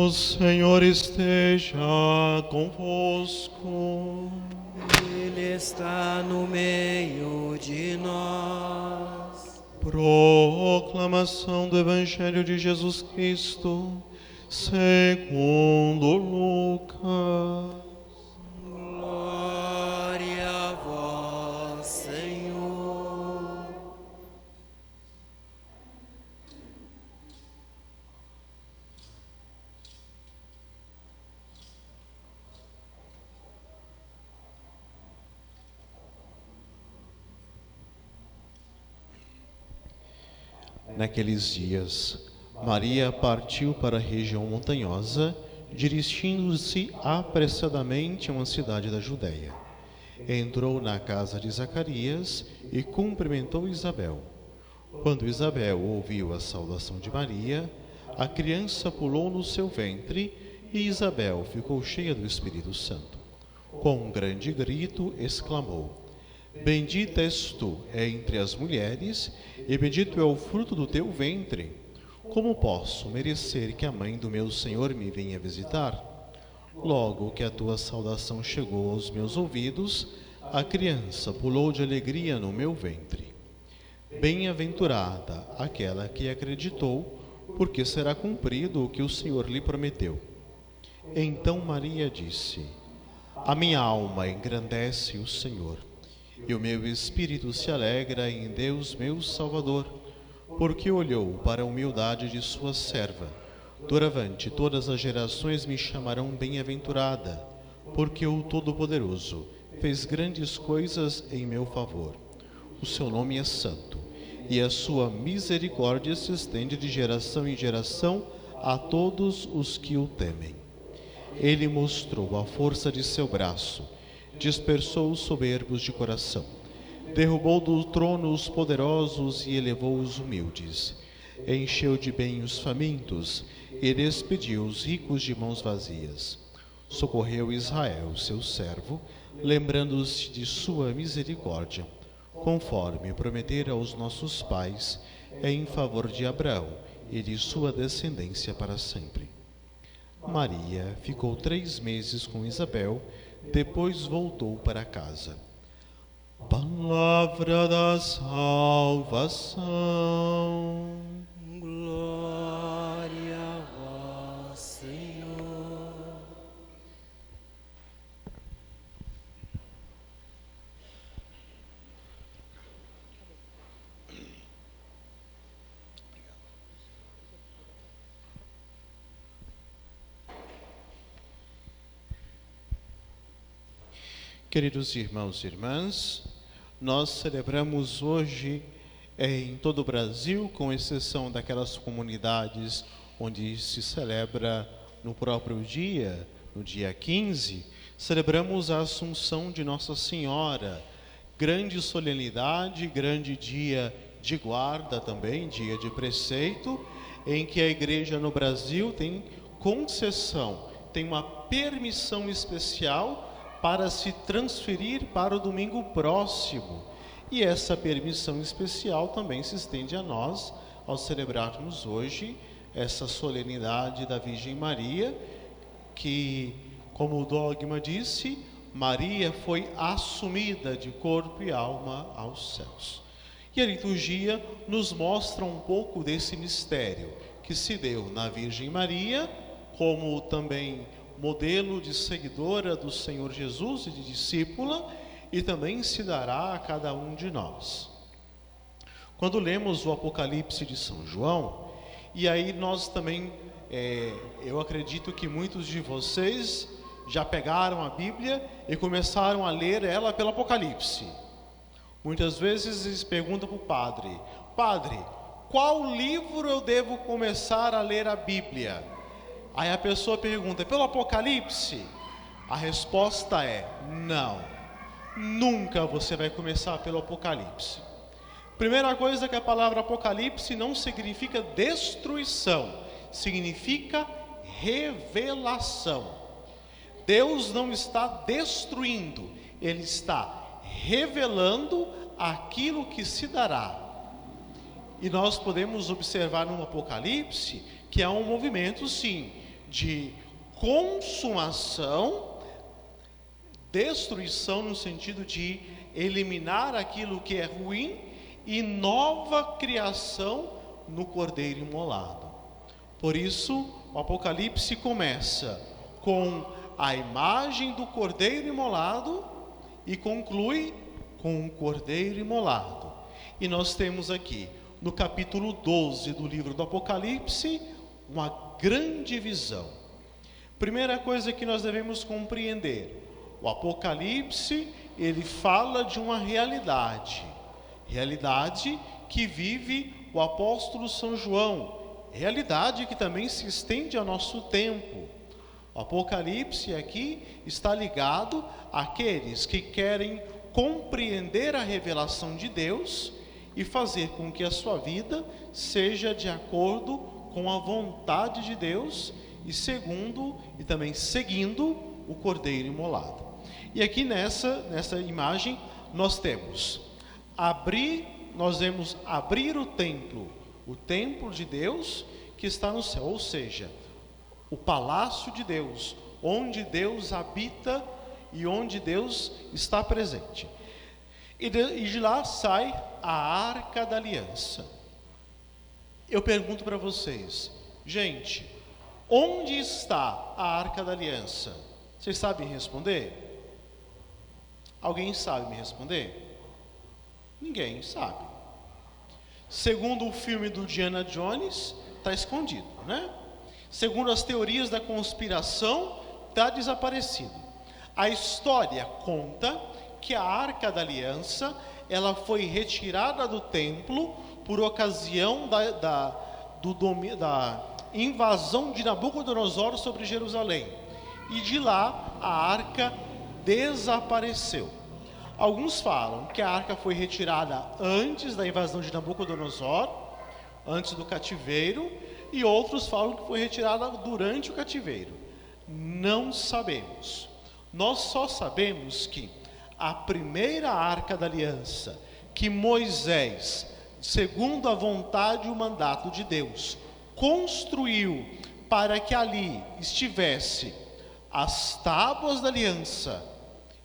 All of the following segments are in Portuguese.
O Senhor esteja convosco. Ele está no meio de nós. Proclamação do Evangelho de Jesus Cristo, segundo Lucas. Glória a vós, Senhor. Naqueles dias, Maria partiu para a região montanhosa, dirigindo-se apressadamente a uma cidade da Judéia. Entrou na casa de Zacarias e cumprimentou Isabel. Quando Isabel ouviu a saudação de Maria, a criança pulou no seu ventre e Isabel ficou cheia do Espírito Santo. Com um grande grito, exclamou: Bendita és tu entre as mulheres, e bendito é o fruto do teu ventre. Como posso merecer que a mãe do meu Senhor me venha visitar? Logo que a tua saudação chegou aos meus ouvidos, a criança pulou de alegria no meu ventre. Bem-aventurada aquela que acreditou, porque será cumprido o que o Senhor lhe prometeu. Então Maria disse: A minha alma engrandece o Senhor, e o meu espírito se alegra em Deus meu Salvador, porque olhou para a humildade de sua serva. Doravante todas as gerações me chamarão bem-aventurada, porque o Todo-Poderoso fez grandes coisas em meu favor. O seu nome é santo, e a sua misericórdia se estende de geração em geração a todos os que o temem. Ele mostrou a força de seu braço, dispersou os soberbos de coração, derrubou do trono os poderosos e elevou os humildes, encheu de bem os famintos e despediu os ricos de mãos vazias. Socorreu Israel, seu servo, lembrando-se de sua misericórdia, conforme prometera aos nossos pais, em favor de Abraão e de sua descendência para sempre. Maria ficou 3 meses com Isabel, depois voltou para casa. Palavra da salvação. Glória a vós, Senhor. Queridos irmãos e irmãs, nós celebramos hoje em todo o Brasil, com exceção daquelas comunidades onde se celebra no próprio dia, no dia 15, celebramos a Assunção de Nossa Senhora, grande solenidade, grande dia de guarda também, dia de preceito, em que a Igreja no Brasil tem concessão, tem uma permissão especial para se transferir para o domingo próximo. E essa permissão especial também se estende a nós, ao celebrarmos hoje essa solenidade da Virgem Maria, que, como o dogma disse, Maria foi assumida de corpo e alma aos céus. E a liturgia nos mostra um pouco desse mistério que se deu na Virgem Maria, como também modelo de seguidora do Senhor Jesus e de discípula, e também se dará a cada um de nós. Quando lemos o Apocalipse de São João, e aí nós também, eu acredito que muitos de vocês já pegaram a Bíblia e começaram a ler ela pelo Apocalipse. Muitas vezes eles perguntam para o padre: Padre, qual livro eu devo começar a ler a Bíblia? Aí a pessoa pergunta: pelo Apocalipse? A resposta é: não, nunca você vai começar pelo Apocalipse. Primeira coisa, que a palavra Apocalipse não significa destruição, significa revelação. Deus não está destruindo, Ele está revelando aquilo que se dará. E nós podemos observar no Apocalipse que há um movimento, sim, de consumação, destruição no sentido de eliminar aquilo que é ruim, e nova criação no Cordeiro imolado. Por isso, o Apocalipse começa com a imagem do Cordeiro imolado e conclui com o Cordeiro imolado. E nós temos aqui, no capítulo 12 do livro do Apocalipse, uma grande visão. Primeira coisa que nós devemos compreender: o Apocalipse, ele fala de uma realidade que vive o apóstolo São João, realidade que também se estende ao nosso tempo. O Apocalipse aqui está ligado àqueles que querem compreender a revelação de Deus e fazer com que a sua vida seja de acordo com a vontade de Deus e também seguindo o Cordeiro imolado. E aqui nessa imagem nós vemos abrir o templo de Deus que está no céu, ou seja, o palácio de Deus, onde Deus habita e onde Deus está presente. E de lá sai a Arca da Aliança. Eu pergunto para vocês, gente, onde está a Arca da Aliança? Vocês sabem responder? Alguém sabe me responder? Ninguém sabe. Segundo o filme do Indiana Jones, está escondido, né? Segundo as teorias da conspiração, está desaparecido. A história conta que a Arca da Aliança, ela foi retirada do templo por ocasião da invasão de Nabucodonosor sobre Jerusalém. E de lá a arca desapareceu. Alguns falam que a arca foi retirada antes da invasão de Nabucodonosor, antes do cativeiro, e outros falam que foi retirada durante o cativeiro. Não sabemos. Nós só sabemos que a primeira Arca da Aliança, que Moisés, segundo a vontade e o mandato de Deus, construiu para que ali estivesse as tábuas da aliança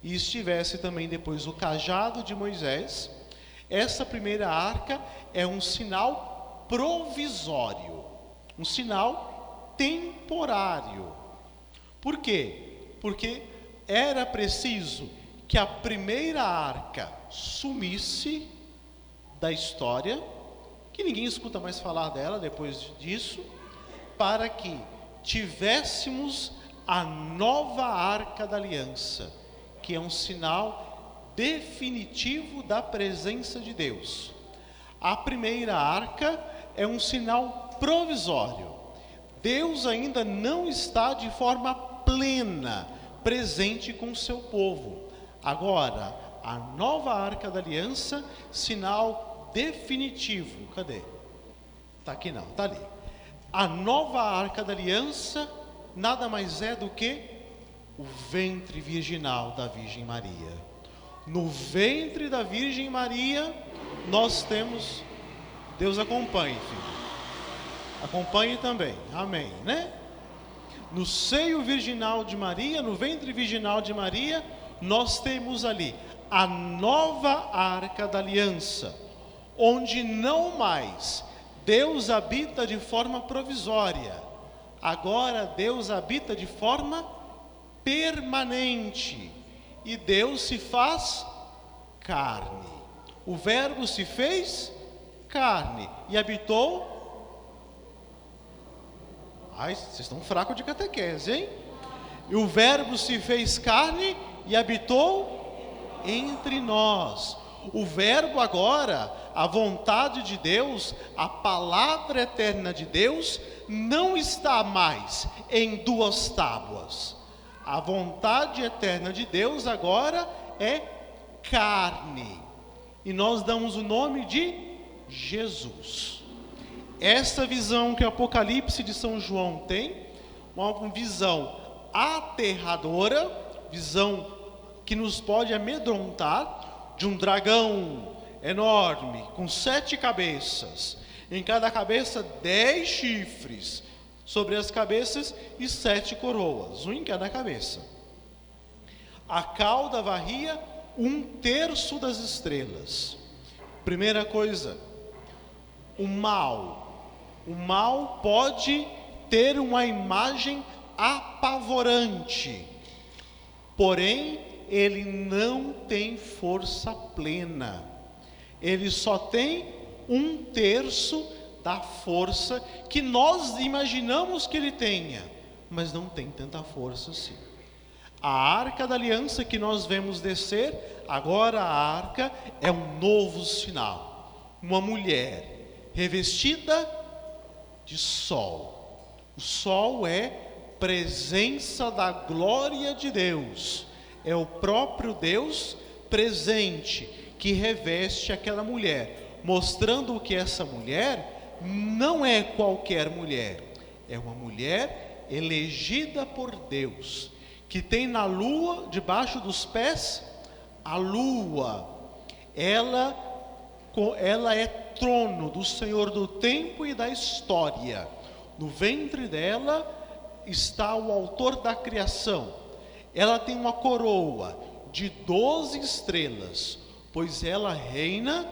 e estivesse também depois o cajado de Moisés, essa primeira arca é um sinal provisório, um sinal temporário. Por quê? Porque era preciso que a primeira arca sumisse da história, que ninguém escuta mais falar dela depois disso, para que tivéssemos a nova Arca da Aliança, que é um sinal definitivo da presença de Deus. A primeira arca é um sinal provisório. Deus ainda não está de forma plena presente com o seu povo. Agora, a nova Arca da Aliança, sinal definitivo. Cadê? Está aqui não, está ali. A nova Arca da Aliança nada mais é do que o ventre virginal da Virgem Maria. No ventre da Virgem Maria nós temos... Deus acompanhe, filho. Acompanhe também, amém, né? No seio virginal de Maria, no ventre virginal de Maria, nós temos ali a nova Arca da Aliança, onde não mais Deus habita de forma provisória. Agora Deus habita de forma permanente. E Deus se faz carne. O Verbo se fez carne e habitou... Ai, vocês estão fracos de catequese, hein? E o Verbo se fez carne e habitou entre nós. O Verbo agora, a vontade de Deus, a palavra eterna de Deus, não está mais em duas tábuas. A vontade eterna de Deus agora é carne. E nós damos o nome de Jesus. Essa visão que o Apocalipse de São João tem, uma visão aterradora, visão que nos pode amedrontar, de um dragão enorme, com 7 cabeças, em cada cabeça 10 chifres, sobre as cabeças e 7 coroas, um em cada cabeça. A cauda varria 1/3 das estrelas. Primeira coisa, o mal. O mal pode ter uma imagem apavorante, porém ele não tem força plena. Ele só tem 1/3 da força que nós imaginamos que ele tenha, mas não tem tanta força assim. A arca da aliança que nós vemos descer, agora a arca é um novo sinal. Uma mulher revestida de sol. O sol é presença da glória de Deus. É o próprio Deus presente que reveste aquela mulher, mostrando que essa mulher não é qualquer mulher, é uma mulher elegida por Deus, que tem na lua, debaixo dos pés, a lua. Ela é trono do Senhor do tempo e da história. No ventre dela está o autor da criação. Ela tem uma coroa de 12 estrelas, pois ela reina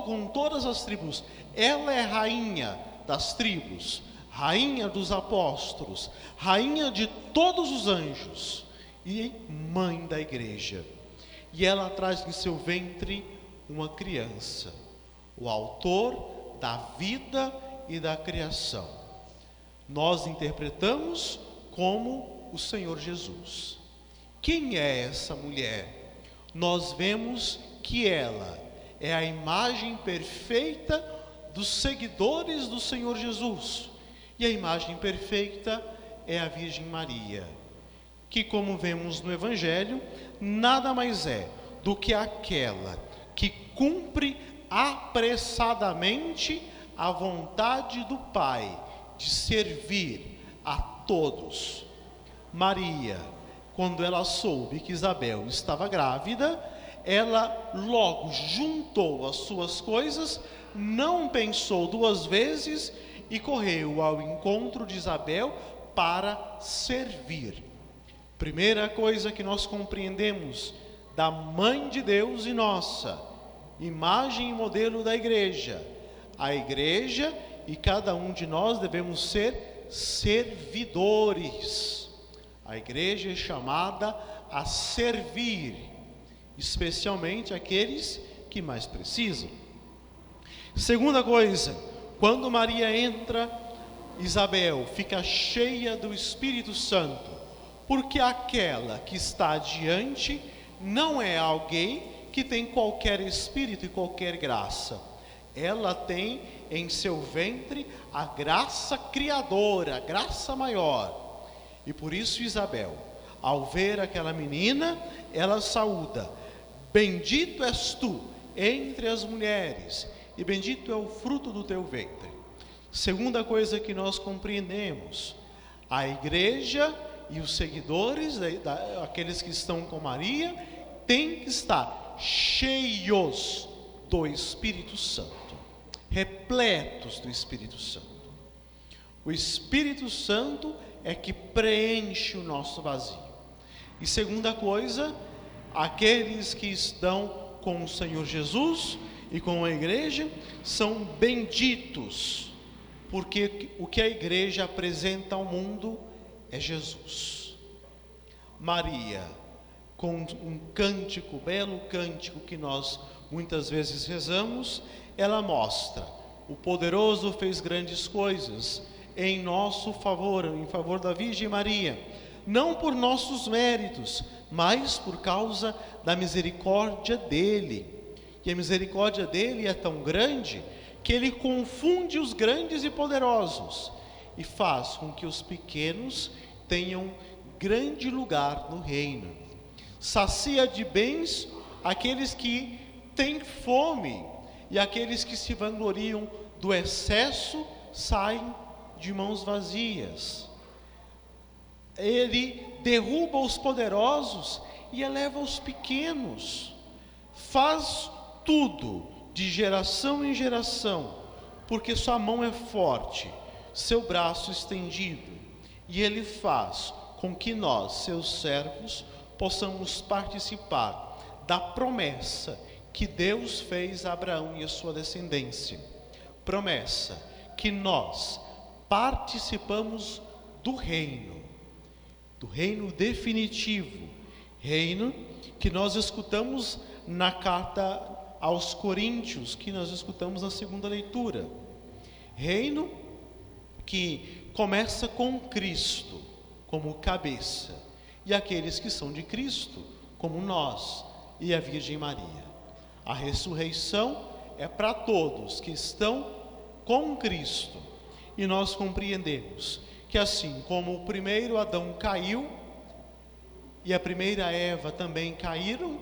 com todas as tribos. Ela é rainha das tribos, rainha dos apóstolos, rainha de todos os anjos e mãe da igreja. E ela traz em seu ventre uma criança, o autor da vida e da criação. Nós interpretamos como o Senhor Jesus. Quem é essa mulher? Nós vemos que ela é a imagem perfeita dos seguidores do Senhor Jesus. E a imagem perfeita é a Virgem Maria, que, como vemos no Evangelho, nada mais é do que aquela que cumpre apressadamente a vontade do Pai de servir a todos. Maria, quando ela soube que Isabel estava grávida, ela logo juntou as suas coisas, não pensou 2 vezes e correu ao encontro de Isabel para servir. Primeira coisa que nós compreendemos da Mãe de Deus e nossa, imagem e modelo da igreja. A igreja e cada um de nós devemos ser servidores. A igreja é chamada a servir, especialmente aqueles que mais precisam. Segunda coisa, quando Maria entra, Isabel fica cheia do Espírito Santo, porque aquela que está diante não é alguém que tem qualquer espírito e qualquer graça. Ela tem em seu ventre a graça criadora, a graça maior. E por isso Isabel, ao ver aquela menina, ela saúda: bendito és tu entre as mulheres, e bendito é o fruto do teu ventre. Segunda coisa que nós compreendemos: a igreja e os seguidores, aqueles que estão com Maria, têm que estar cheios do Espírito Santo, repletos do Espírito Santo. O Espírito Santo é que preenche o nosso vazio. E segunda coisa, aqueles que estão com o Senhor Jesus e com a igreja são benditos, porque o que a igreja apresenta ao mundo é Jesus. Maria, com um cântico, belo cântico que nós muitas vezes rezamos, ela mostra: o poderoso fez grandes coisas em nosso favor, em favor da Virgem Maria, não por nossos méritos, mas por causa da misericórdia dele. E a misericórdia dele é tão grande que ele confunde os grandes e poderosos e faz com que os pequenos tenham grande lugar no reino. Sacia de bens aqueles que têm fome, e aqueles que se vangloriam do excesso saem de mãos vazias. Ele derruba os poderosos e eleva os pequenos. Faz tudo de geração em geração, porque sua mão é forte, seu braço estendido, e ele faz com que nós, seus servos, possamos participar da promessa que Deus fez a Abraão e a sua descendência. Promessa que nós participamos do reino definitivo, reino que nós escutamos na carta aos Coríntios, que nós escutamos na segunda leitura. Reino que começa com Cristo como cabeça, e aqueles que são de Cristo, como nós e a Virgem Maria. A ressurreição é para todos que estão com Cristo, e nós compreendemos que assim como o primeiro Adão caiu, e a primeira Eva também caíram,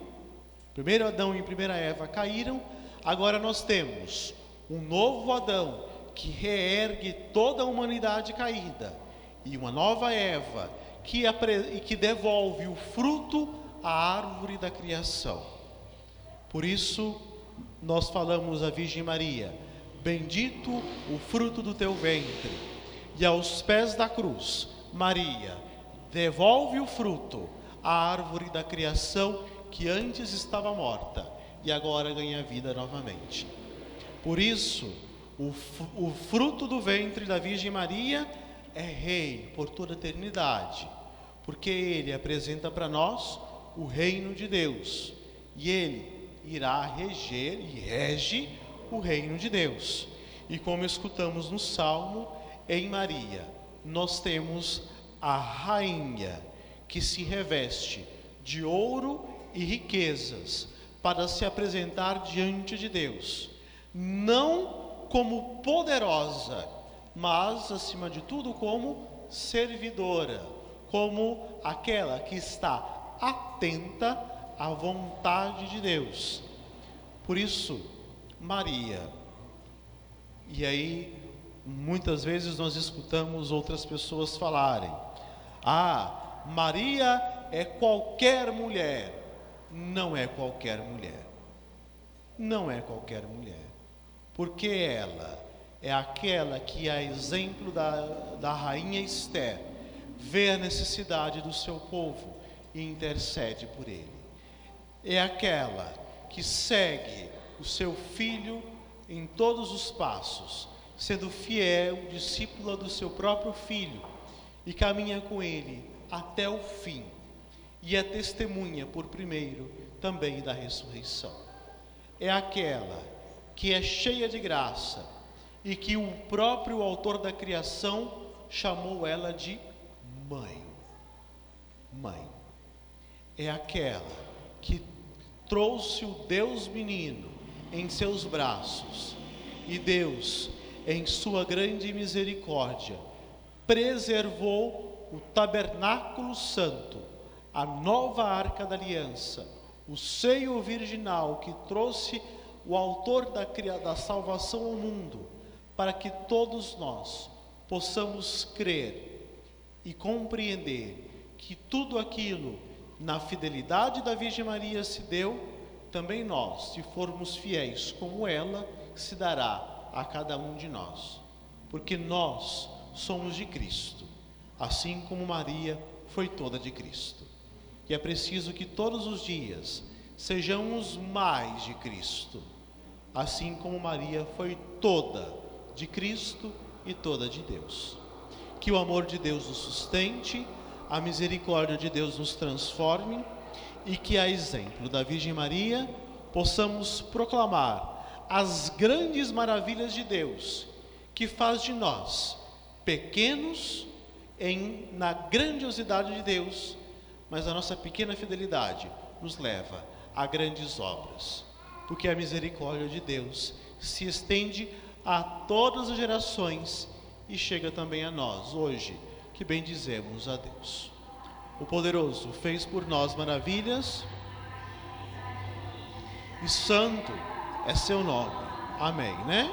primeiro Adão e a primeira Eva caíram, agora nós temos um novo Adão que reergue toda a humanidade caída, e uma nova Eva que devolve o fruto à árvore da criação. Por isso nós falamos à Virgem Maria: bendito o fruto do teu ventre. E aos pés da cruz, Maria devolve o fruto à árvore da criação que antes estava morta e agora ganha vida novamente. Por isso, o fruto do ventre da Virgem Maria é rei por toda a eternidade, porque ele apresenta para nós o reino de Deus, e ele irá reger e rege o reino de Deus. E como escutamos no Salmo, em Maria nós temos a rainha que se reveste de ouro e riquezas para se apresentar diante de Deus, não como poderosa, mas acima de tudo como servidora, como aquela que está atenta à vontade de Deus. Por isso, Maria. E aí, muitas vezes nós escutamos outras pessoas falarem: ah, Maria é qualquer mulher. Não é qualquer mulher. Não é qualquer mulher. Porque ela é aquela que, a exemplo da rainha Esther, vê a necessidade do seu povo e intercede por ele. É aquela que segue o seu filho em todos os passos, sendo fiel discípula do seu próprio filho, e caminha com ele até o fim, e é testemunha por primeiro também da ressurreição. É aquela que é cheia de graça e que o próprio autor da criação chamou ela de mãe. Mãe. É aquela que trouxe o Deus menino em seus braços, e Deus, em sua grande misericórdia, preservou o tabernáculo santo, a nova arca da aliança, o seio virginal que trouxe o autor da salvação ao mundo, para que todos nós possamos crer e compreender que tudo aquilo na fidelidade da Virgem Maria se deu, também nós, se formos fiéis como ela, se dará a cada um de nós, porque nós somos de Cristo, assim como Maria foi toda de Cristo. E é preciso que todos os dias sejamos mais de Cristo, assim como Maria foi toda de Cristo e toda de Deus. Que o amor de Deus nos sustente, a misericórdia de Deus nos transforme, e que, a exemplo da Virgem Maria, possamos proclamar as grandes maravilhas de Deus, que faz de nós pequenos na grandiosidade de Deus, mas a nossa pequena fidelidade nos leva a grandes obras, porque a misericórdia de Deus se estende a todas as gerações e chega também a nós hoje, que bendizemos a Deus. O poderoso fez por nós maravilhas, e santo é seu nome. Amém, né?